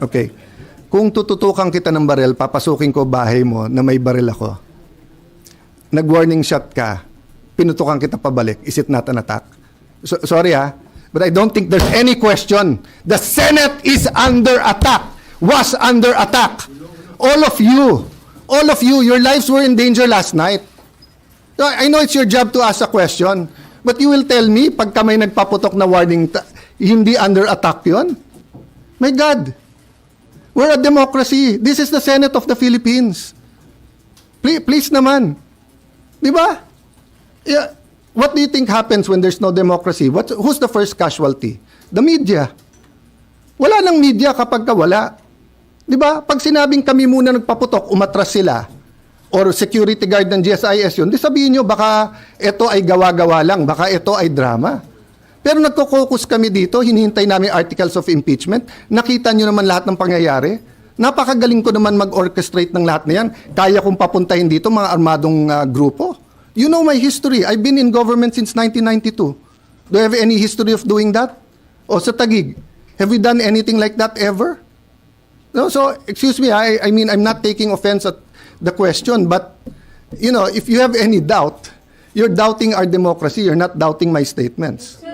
Okay. Kung tututukan kita ng baril, papasukin ko bahay mo na may baril ako. Nag-warning shot ka, pinutukan kita pabalik. Is it not an attack? Sorry but I don't think there's any question. The Senate is under attack, was under attack. All of you, your lives were in danger last night. I know it's your job to ask a question, but you will tell me, pagka may nagpaputok na warning, hindi under attack yun? My God. We're a democracy. This is the Senate of the Philippines. Please naman. Di ba? Yeah. What do you think happens when there's no democracy? Who's the first casualty? The media. Wala nang media kapag wala. Di ba? Pag sinabing kami muna nagpaputok, umatras sila, or security guard ng GSIS yun, di sabihin nyo, baka ito ay gawa-gawa lang, baka ito ay drama. Pero nagko-focus kami dito, hinihintay namin articles of impeachment. Nakita nyo naman lahat ng pangyayari. Napakagaling ko naman mag-orchestrate ng lahat na yan. Kaya kong papuntahin dito mga armadong grupo. You know my history. I've been in government since 1992. Do you have any history of doing that? O sa Taguig, have we done anything like that ever? No, so, excuse me, I mean, I'm not taking offense at the question, but, you know, if you have any doubt, you're doubting our democracy, you're not doubting my statements.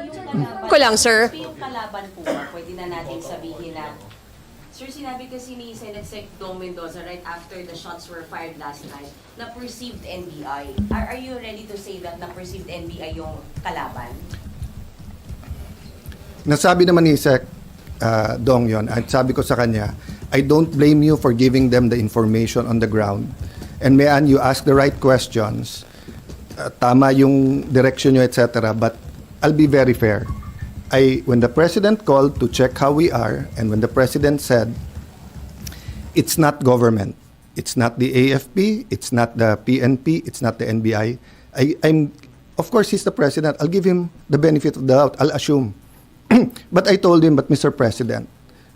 Ko lang, sir. Yung kalaban po, pwede na natin sabihin na, sir, sinabi kasi ni Senate Sec Dong Mendoza right after the shots were fired last night, na perceived NBI. Are you ready to say that na perceived NBI yung kalaban? Nasabi naman ni Sec Dong yon, at sabi ko sa kanya, I don't blame you for giving them the information on the ground. And you ask the right questions, tama yung direction nyo, etc. But I'll be very fair. When the President called to check how we are, and when the President said, it's not government, it's not the AFP, it's not the PNP, it's not the NBI, of course, he's the President. I'll give him the benefit of the doubt. I'll assume. But I told him, but Mr. President,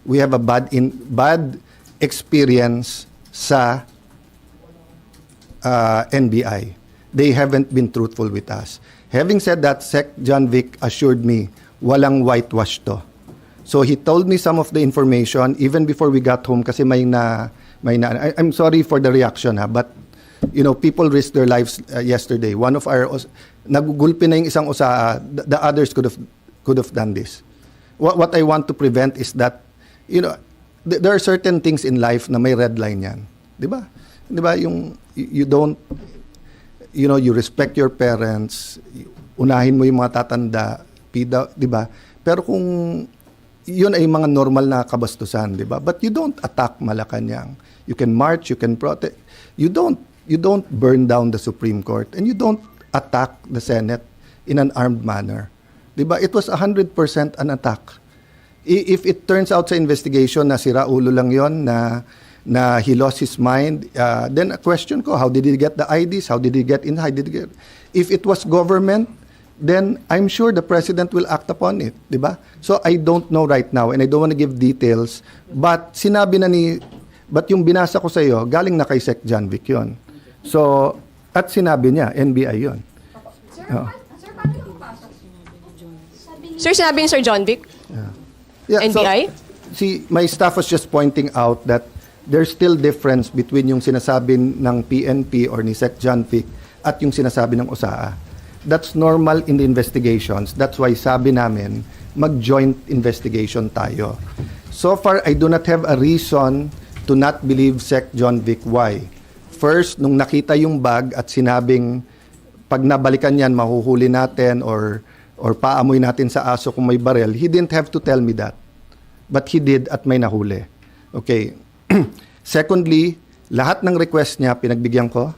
we have a bad experience sa NBI. They haven't been truthful with us. Having said that, Sec John Vic assured me, walang whitewash to. So he told me some of the information even before we got home kasi I'm sorry for the reaction but you know, people risked their lives yesterday. One of our nagugulpi na yung isang the others could have done this. What I want to prevent is that, you know, there are certain things in life na may red line yan. Di ba? Di ba yung you don't, you know, you respect your parents, unahin mo yung mga tatanda, di ba? Pero kung yun ay mga normal na kabastusan, di ba? But you don't attack Malacanang. You can march, you can protest. You don't burn down the Supreme Court, and you don't attack the Senate in an armed manner. Di ba? It was 100% an attack. If it turns out sa investigation na sira ulo lang yon, na he lost his mind, then a question ko, how did he get the IDs? How did he get in? How did he get? If it was government, then I'm sure the President will act upon it, di ba? So I don't know right now, and I don't want to give details, but sinabi na but yung binasa ko sa iyo, galing na kay Sec John Vic yun. So, at sinabi niya, NBI yun. Sir, sinabi ni Sir John Vic? Yeah, NBI? So, my staff was just pointing out that there's still difference between yung sinasabi ng PNP or ni Sec John Vic at yung sinasabi ng OSAA. That's normal in the investigations. That's why sabi namin, mag-joint investigation tayo. So far, I do not have a reason to not believe Sec John Vic. Why? First, nung nakita yung bag at sinabing, pag nabalikan yan, mahuhuli natin or paamoy natin sa aso kung may baril, he didn't have to tell me that. But he did at may nahuli. Okay. Secondly, lahat ng request niya, pinagbigyan ko.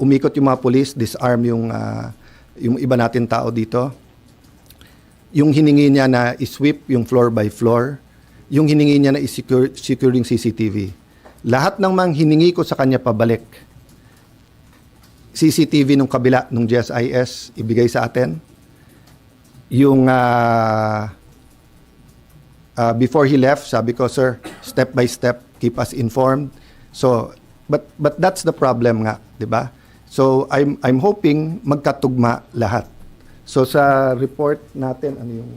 Umikot yung mga police, disarm yung iba natin tao dito. Yung hiningi niya na i-sweep yung floor by floor. Yung hiningi niya na i-secure yung CCTV. Lahat ng mga hiningi ko sa kanya pabalik. CCTV nung kabila, nung GSIS, ibigay sa atin. Yung before he left, sabi ko, sir, step by step, keep us informed. So, but that's the problem nga, di ba? So, I'm hoping magkatugma lahat. So, sa report natin, ano yung...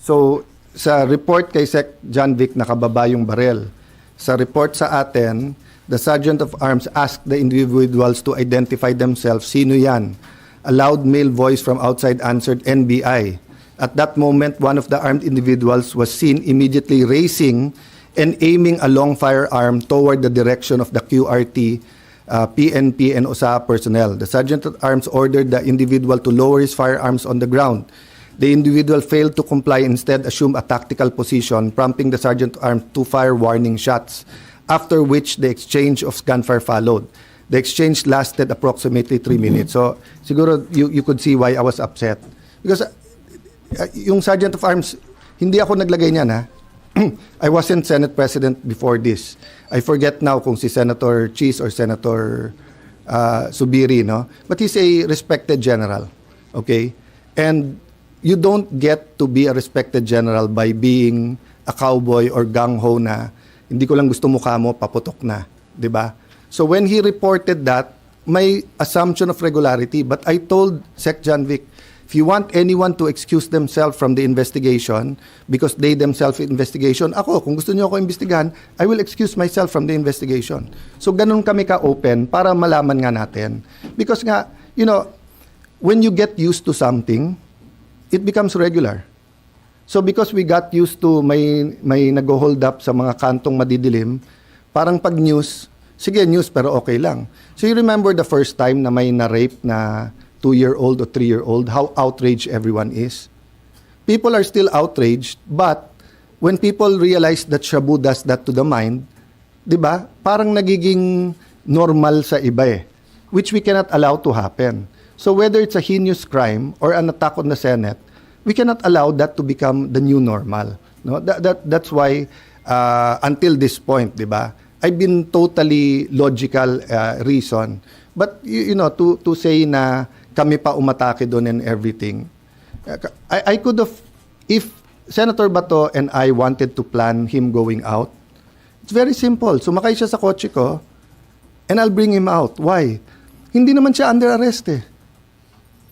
So, sa report kay Sec. John Vic, nakababa yung barel. Sa report sa atin, the Sergeant of Arms asked the individuals to identify themselves. Sino yan? A loud male voice from outside answered, NBI. At that moment, one of the armed individuals was seen immediately raising and aiming a long firearm toward the direction of the QRT, PNP, and OSA personnel. The Sergeant at Arms ordered the individual to lower his firearms on the ground. The individual failed to comply, instead assumed a tactical position, prompting the Sergeant at Arms to fire warning shots, after which the exchange of gunfire followed. The exchange lasted approximately 3 minutes. So, siguro you could see why I was upset. Because yung Sergeant of Arms, hindi ako naglagay niyan, ha? I wasn't Senate President before this. I forget now kung si Senator Cheese or Senator Subiri, no? But he's a respected general, okay? And you don't get to be a respected general by being a cowboy or gung-ho na hindi ko lang gusto mukha mo, paputok na, 'di ba? So when he reported that, may assumption of regularity, but I told Sec. John Vic, if you want anyone to excuse themselves from the investigation because they themselves investigation, ako, kung gusto niyo ako imbestigahan, I will excuse myself from the investigation. So ganun kami ka-open para malaman nga natin. Because nga, you know, when you get used to something, it becomes regular. So because we got used to may nag-hold up sa mga kantong madidilim, parang pag news, sige news pero okay lang. So you remember the first time na may na-rape na 2-year-old or 3-year-old, how outraged everyone is? People are still outraged, but when people realize that Shabu does that to the mind, di ba, parang nagiging normal sa iba eh, which we cannot allow to happen. So whether it's a heinous crime or an attack on the Senate, we cannot allow that to become the new normal. No, that's why until this point, 'di ba? I've been totally logical reason. But you know, to say na kami pa umatake doon and everything. I could have, if Senator Bato and I wanted to plan him going out, it's very simple. Sumakay siya sa kotse ko and I'll bring him out. Why? Hindi naman siya under arrest eh.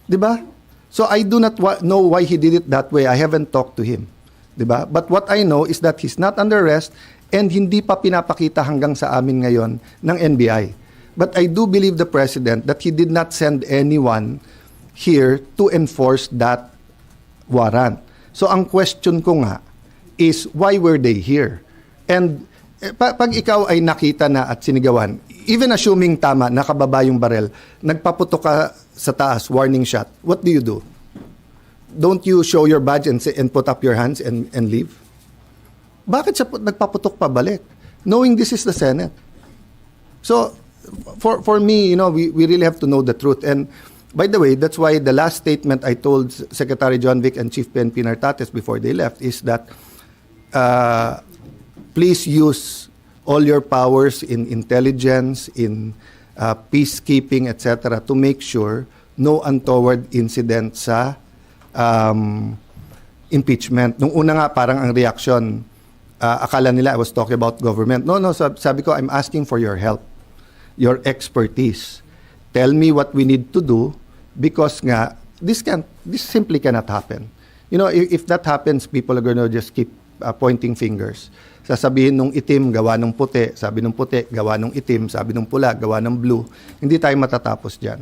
'Di ba? So I do not know why he did it that way. I haven't talked to him. 'Di ba? But what I know is that he's not under arrest and hindi pa pinapakita hanggang sa amin ngayon ng NBI. But I do believe the President that he did not send anyone here to enforce that warrant. So ang question ko nga is, why were they here? And pag ikaw ay nakita na at sinigawan, even assuming tama, nakababa yung barel, nagpaputok ka sa taas, warning shot, what do you do? Don't you show your badge and put up your hands and leave? Bakit siya nagpaputok pa balik? Knowing this is the Senate. So, for me, you know, we really have to know the truth. And by the way, that's why the last statement I told Secretary John Vic and Chief PNP Nartates before they left is that please use all your powers in intelligence, in peacekeeping, etc., to make sure no untoward incident sa impeachment. Nung una nga, parang ang reaction, akala nila I was talking about government. No, sabi ko, I'm asking for your help, your expertise. Tell me what we need to do because nga, this simply cannot happen. You know, if that happens, people are going to just keep pointing fingers. Sasabihin nung itim, gawa nung puti. Sabi nung puti, gawa nung itim. Sabi nung pula, gawa ng blue. Hindi tayo matatapos dyan.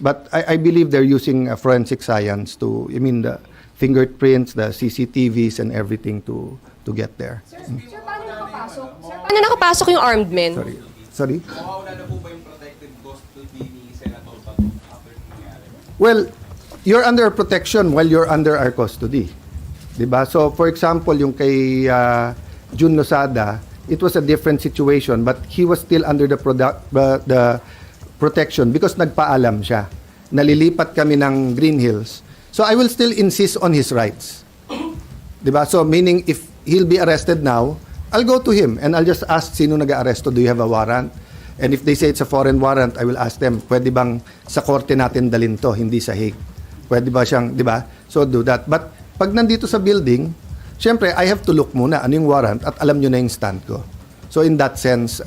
But I believe they're using forensic science to, the fingerprints, the CCTVs and everything to get there. Sir, paano nakapasok? Sir, paano nakapasok yung armed men? Sorry? Mawawala na po ba yung protected custody ni Senator Bato after nangyari? Well, you're under protection while you're under our custody. Diba? So, for example, yung kay Jun Losada, it was a different situation, but he was still under the protection because nagpaalam siya. Nalilipat kami ng Green Hills. So, I will still insist on his rights. Diba? So, meaning, if he'll be arrested now, I'll go to him and I'll just ask, sino nag-aresto? Do you have a warrant? And if they say it's a foreign warrant, I will ask them, pwede bang sa korte natin dalhin to, hindi sa Hague? Pwede ba siyang, di ba? So, do that. But, pag nandito sa building, syempre, I have to look muna ano yung warrant at alam nyo na yung stand ko. So, in that sense,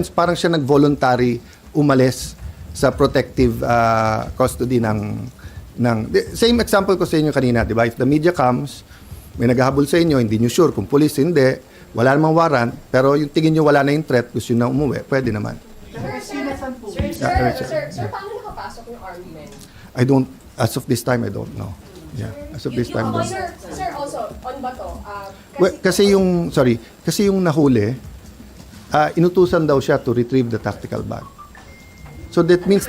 parang siya nag-voluntary umalis sa protective custody ng same example ko sa inyo kanina, di ba? If the media comes may naghahabol sa inyo, hindi nyo sure kung police, hindi, wala namang warrant, pero yung tingin nyo wala na yung threat, gusto nyo na umuwi, pwede naman. Sir, paano nakapasok yung armed men? I don't, as of this time, I don't know. Yeah, as of this time, I don't know. Sir, also, on ba to? Well, kasi yung nahuli, inutusan daw siya to retrieve the tactical bag. So that means,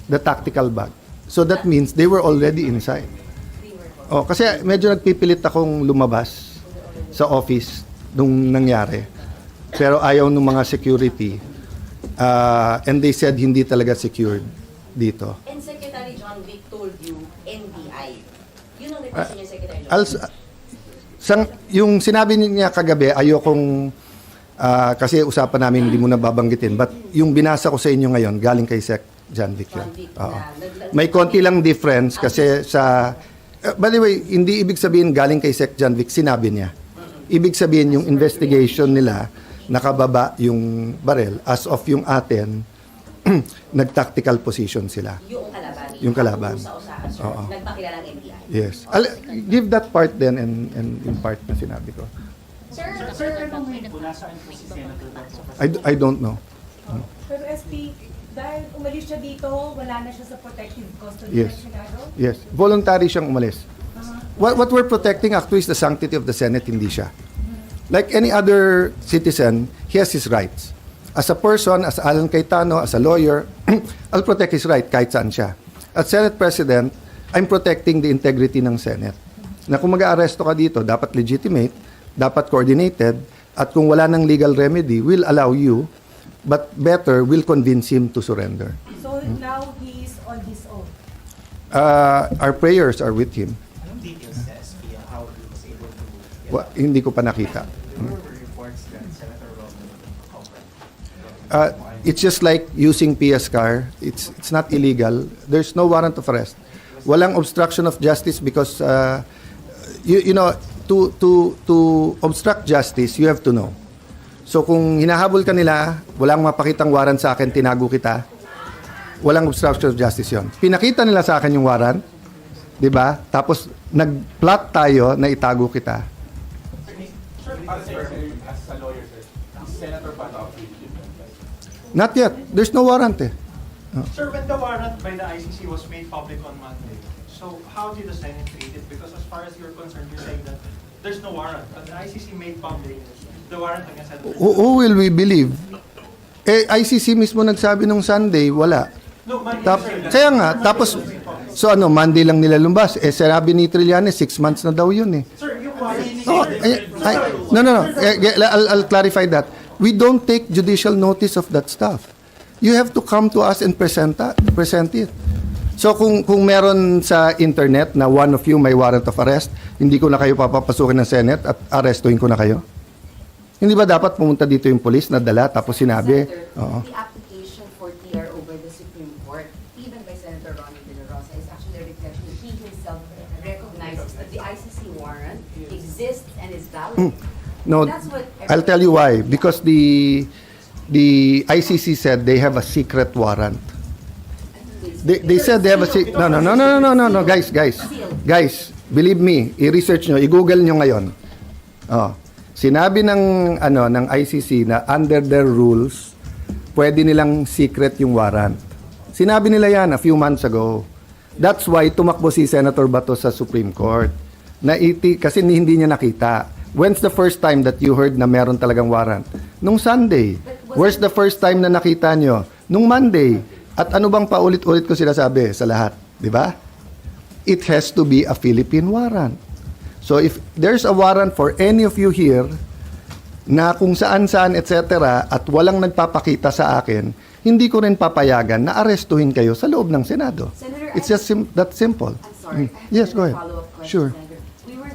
the tactical bag. So that means they were already inside. Oh, kasi medyo nagpipilit akong lumabas sa office nung nangyari. Pero ayaw ng mga security. And they said hindi talaga secured dito. And Secretary John Vic told you NBI. Yun ang request niya, Secretary John. Yung sinabi niya kagabi, ayokong kasi usapan namin hindi mo na babanggitin. But yung binasa ko sa inyo ngayon, galing kay Sec. John Vic yun. John Vic Oo. na May konti lang difference kasi sa... by the way, hindi ibig sabihin galing kay Sec. John Vic, sinabi niya. Ibig sabihin yung investigation nila, nakababa yung barel. As of yung atin, nag-tactical position sila. yung kalaban. Yung kalaban. Usa-usahan, sir. Oo. Nagpakilalang NBI. Yes. Give that part then and yung part na sinabi ko. Sir, I don't know. Pero SP, dahil umalis siya dito, wala na siya sa protective custody Yes. ng Senado? Yes. Voluntary siyang umalis. What we're protecting actually is the sanctity of the Senate, hindi siya. Like any other citizen, he has his rights. As a person, as Alan Cayetano, as a lawyer, I'll protect his right kahit saan siya. As Senate President, I'm protecting the integrity ng Senate. Na kung mag-aaresto ka dito, dapat legitimate, dapat coordinated, at kung wala ng legal remedy, we'll allow you, but better, we'll convince him to surrender. So now he is on his own. Our prayers are with him. Anong details sa SP on how he was able to get Hindi ko pa nakita. There were reports that Senator Robin covered. It's just like using PS car. It's not illegal. There's no warrant of arrest. Walang obstruction of justice because you know to obstruct justice you have to know. So kung hinahabol ka nila, walang mapakitang warrant sa akin, tinago kita. Walang obstruction of justice 'yon. Pinakita nila sa akin yung warrant, 'di ba? Tapos nag-plot tayo na itago kita. Sir, as a lawyer, sir, is Senator Bato Not yet. There's no warrant eh. Sir, when the warrant by the ICC was made public on Monday, so how did the Senate treat it? Because as far as you're concerned, you're saying that there's no warrant, but the ICC made public the warrant against Senator. Who will we believe? ICC mismo nagsabi nung Sunday, wala. No, Monday, sir. Kaya nga, tapos, so Monday lang nila lumbas. Sabi ni Trillanes, 6 months na daw yun eh. Sir, yung warrant. No, no. I'll clarify that. We don't take judicial notice of that stuff. You have to come to us and present it. So kung meron sa internet na one of you may warrant of arrest, hindi ko na kayo papapasukin ng Senate at arrestuhin ko na kayo? Hindi ba dapat pumunta dito yung police na dala tapos sinabi? Oo. The application for TRO by the Supreme Court, even by Senator Ronnie De La Rosa, is actually a reflection that he himself recognizes that the ICC warrant exists and is valid. No, That's what I'll tell you why. Because the ICC said they have a secret warrant. They said they have a secret. No, guys, believe me, i-research nyo, i-google nyo ngayon. Oh, sinabi ng ICC na under their rules, pwede nilang secret yung warrant. Sinabi nila yan a few months ago. That's why tumakbo si Senator Bato sa Supreme Court. Kasi hindi niya nakita. When's the first time that you heard na meron talagang warrant? Nung Sunday. Where's the first time na nakita nyo? Nung Monday. At ano bang paulit-ulit ko sinasabi sa lahat? Di ba? It has to be a Philippine warrant. So if there's a warrant for any of you here na kung saan-saan etc. at walang nagpapakita sa akin, hindi ko rin papayagan na arestuhin kayo sa loob ng Senado. Senator, It's just that simple. I'm sorry. I have Yes, go a ahead. follow-up question Sure. then.